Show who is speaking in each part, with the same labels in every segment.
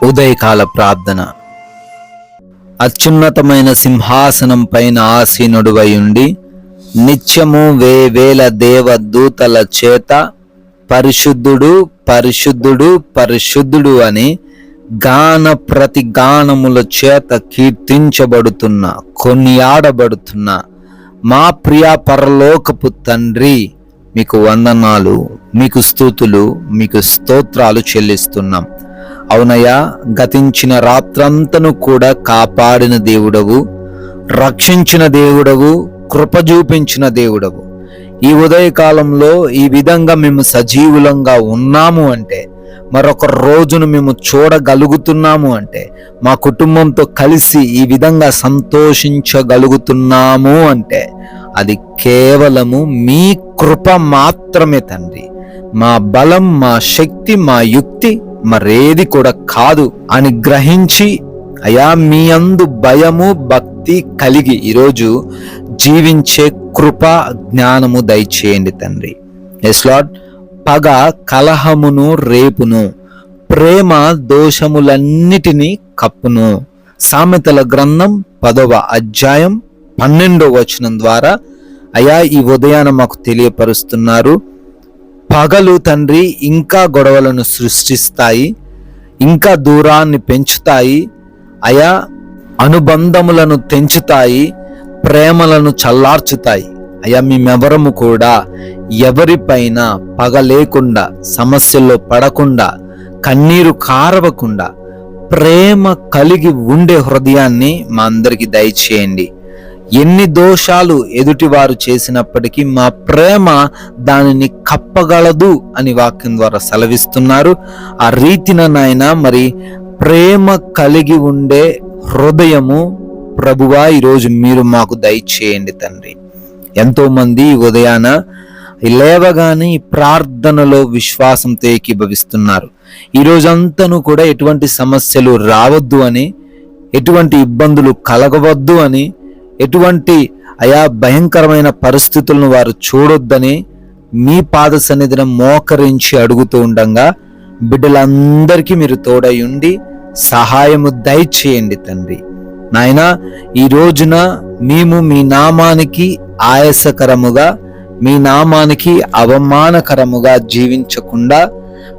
Speaker 1: ఉదయకాల ప్రార్థన. అత్యున్నతమైన సింహాసనం పైన ఆసీనుడువై ఉండి నిత్యము వేవేల దేవ దూతల చేత పరిశుద్ధుడు పరిశుద్ధుడు పరిశుద్ధుడు అని గాన ప్రతి గానముల చేత కీర్తించబడుతున్న కొనియాడబడుతున్న మా ప్రియ పరలోకపు తండ్రి, మీకు వందనాలు, మీకు స్తుతులు, మీకు స్తోత్రాలు చెల్లిస్తున్నాం. అవునయ్యా, గతించిన రాత్రంతను కూడా కాపాడిన దేవుడవు, రక్షించిన దేవుడవు, కృప చూపించిన దేవుడవు. ఈ ఉదయకాలంలో ఈ విధంగా మేము సజీవులంగా ఉన్నాము అంటే, మరొక రోజును మేము చూడగలుగుతున్నాము అంటే, మా కుటుంబంతో కలిసి ఈ విధంగా సంతోషించగలుగుతున్నాము అంటే అది కేవలము మీ కృప మాత్రమే తండ్రి. మా బలం, మా శక్తి, మా యుక్తి మరేది కూడా కాదు అని గ్రహించి, అయా మీ అందు భయము భక్తి కలిగి ఈరోజు జీవించే కృప జ్ఞానము దయచేయండి తండ్రి. Yes lord. పగ కలహమును రేపును, ప్రేమ దోషములన్నిటినీ కప్పును. సామెతల గ్రంథం 10వ అధ్యాయం 12వ వచనం ద్వారా అయా ఈ ఉదయాన మాకు తెలియపరుస్తున్నారు. పగలు తండ్రి ఇంకా గొడవలను సృష్టిస్తాయి, ఇంకా దూరాన్ని పెంచుతాయి, అయా అనుబంధములను తెంచుతాయి, ప్రేమలను చల్లార్చుతాయి. అయా మేమెవరము కూడా ఎవరిపైన పగ లేకుండా, సమస్యల్లో పడకుండా, కన్నీరు కారవకుండా ప్రేమ కలిగి ఉండే హృదయాన్ని మా అందరికి దయచేయండి. ఎన్ని దోషాలు ఎదుటివారు చేసినప్పటికీ మా ప్రేమ దానిని కప్పగలదు అని వాక్యం ద్వారా సెలవిస్తున్నారు. ఆ రీతిన నాయన మరి ప్రేమ కలిగి ఉండే హృదయము ప్రభువా ఈరోజు మీరు మాకు దయచేయండి తండ్రి. ఎంతో మంది ఉదయాన లేవగానే ప్రార్థనలో విశ్వాసంతో ఏకీభవిస్తున్నారు. ఈ రోజంతను కూడా ఎటువంటి సమస్యలు రావద్దు అని, ఎటువంటి ఇబ్బందులు కలగవద్దు అని, ఎటువంటి అయా భయంకరమైన పరిస్థితులను వారు చూడొద్దని మీ పాద సన్నిధిని మోకరించి అడుగుతూ ఉండగా బిడ్డలందరికీ మీరు తోడై ఉండి సహాయము దయచేయండి తండ్రి. నాయనా, ఈ రోజున మేము మీ నామానికి ఆయాసకరముగా, మీ నామానికి అవమానకరముగా జీవించకుండా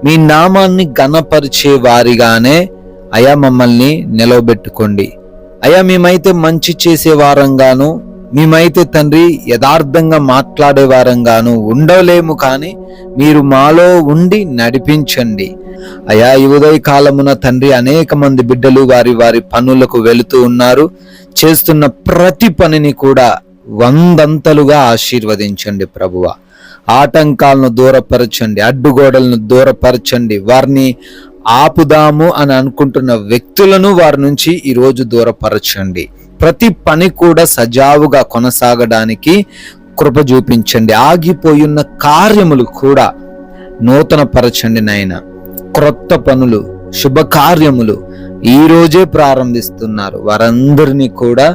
Speaker 1: మీ నామాన్ని ఘనపరిచే వారిగానే అయా మమ్మల్ని నిలవబెట్టుకోండి. అయ్యా, మేమైతే మంచి చేసే వారంగాను, మేమైతే తండ్రి యథార్థంగా మాట్లాడే వారంగాను ఉండలేము, కానీ మీరు మాలో ఉండి నడిపించండి. అయ్యా, ఈ ఉదయ కాలమున తండ్రి అనేక మంది బిడ్డలు వారి వారి పనులకు వెళుతూ ఉన్నారు. చేస్తున్న ప్రతి పనిని కూడా 100 ఆశీర్వదించండి ప్రభువా. ఆటంకాలను దూరపరచండి, అడ్డుగోడలను దూరపరచండి. వారిని ఆపుదాము అని అనుకుంటున్న వ్యక్తులను వారి నుంచి ఈరోజు దూరపరచండి. ప్రతి పని కూడా సజావుగా కొనసాగడానికి కృప చూపించండి. ఆగిపోయున్న కార్యములు కూడా నూతన పరచండి నాయన. క్రొత్త పనులు, శుభకార్యములు ఈ రోజే ప్రారంభిస్తున్నారు. వారందరినీ కూడా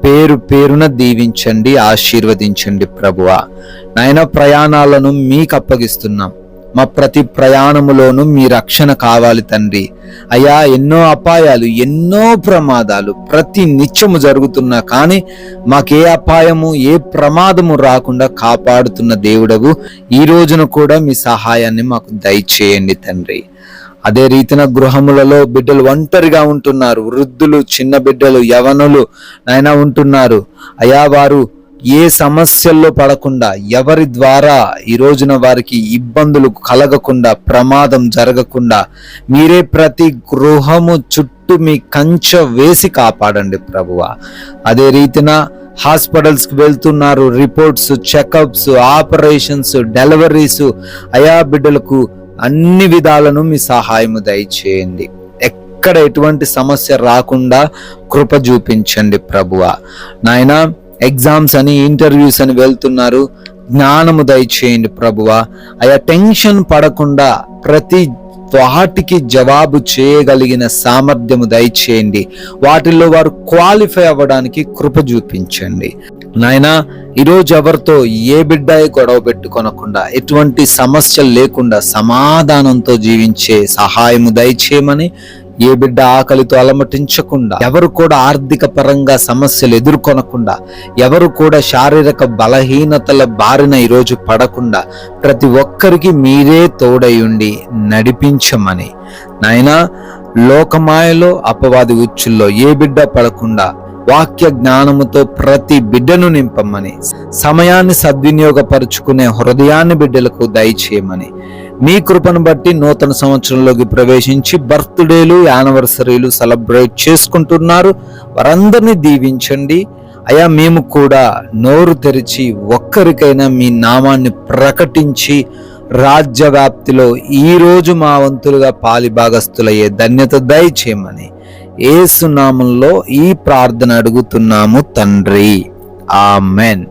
Speaker 1: పేరు పేరున దీవించండి, ఆశీర్వదించండి ప్రభువా. నాయన, ప్రయాణాలను మీకు అప్పగిస్తున్నాం. మా ప్రతి ప్రయాణములోనూ మీ రక్షణ కావాలి తండ్రి. అయ్యా, ఎన్నో అపాయాలు, ఎన్నో ప్రమాదాలు ప్రతి నిత్యము జరుగుతున్నా కానీ మాకే అపాయము, ఏ ప్రమాదము రాకుండా కాపాడుతున్న దేవుడవు. ఈ రోజున కూడా మీ సహాయాన్ని మాకు దయచేయండి తండ్రి. అదే రీతిన గృహములలో బిడ్డలు ఒంటరిగా ఉంటున్నారు. వృద్ధులు, చిన్న బిడ్డలు, యవనులు నాయన ఉంటున్నారు. అయా, వారు ఏ సమస్యల్లో పడకుండా, ఎవరి ద్వారా ఈ రోజున వారికి ఇబ్బందులు కలగకుండా, ప్రమాదం జరగకుండా మీరే ప్రతి గృహము చుట్టూ మీ కంచె వేసి కాపాడండి ప్రభువా. అదే రీతిన హాస్పిటల్స్కి వెళ్తున్నారు. రిపోర్ట్స్, చెకప్స్, ఆపరేషన్స్, డెలివరీస్, అయా బిడ్డలకు అన్ని విధాలను మీ సహాయము దయచేయండి. ఎక్కడ ఎటువంటి సమస్య రాకుండా కృప చూపించండి ప్రభువా. నాయనా, ఎగ్జామ్స్ అని, ఇంటర్వ్యూస్ అని వెళ్తున్నారు. జ్ఞానము దయచేయండి ప్రభువా. అయా, టెన్షన్ పడకుండా ప్రతి వాటికి జవాబు చేయగలిగిన సామర్థ్యము దయచేయండి. వాటిల్లో వారు క్వాలిఫై అవ్వడానికి కృప చూపించండి నాయనా. ఈరోజు ఎవరితో ఏ బిడ్డ గొడవ పెట్టుకొనకుండా, ఎటువంటి సమస్యలు లేకుండా సమాధానంతో జీవించే సహాయము దయచేయమని ఏ బిడ్డ ఆకలితో అలమటించకుండా, ఎవరు కూడా ఆర్థిక పరంగా సమస్యలు ఎదుర్కొనకుండా, ఎవరు కూడా శారీరక బలహీనతల బారిన ఈరోజు పడకుండా ప్రతి ఒక్కరికి మీరే తోడై ఉండి నడిపించమని నాయనా, లోకమాయలో అపవాది ఉచ్చుల్లో ఏ బిడ్డ పడకుండా వాక్య జ్ఞానముతో ప్రతి బిడ్డను నింపమని, సమయాన్ని సద్వినియోగపరుచుకునే హృదయాన్ని బిడ్డలకు దయచేయమని, మీ కృపను బట్టి నూతన సంవత్సరంలోకి ప్రవేశించి బర్త్డేలు, యానివర్సరీలు సెలబ్రేట్ చేసుకుంటున్నారు వారందరినీ దీవించండి అయ్యా. మేము కూడా నోరు తెరిచి ఒక్కరికైనా మీ నామాన్ని ప్రకటించి రాజ్య వ్యాప్తిలో ఈరోజు మా వంతులుగా పాలిభాగస్తులయ్యే ధన్యత దయచేయమని యేసు నామములో ఈ ప్రార్థన అడుగుతున్నాము తండ్రి, ఆమెన్.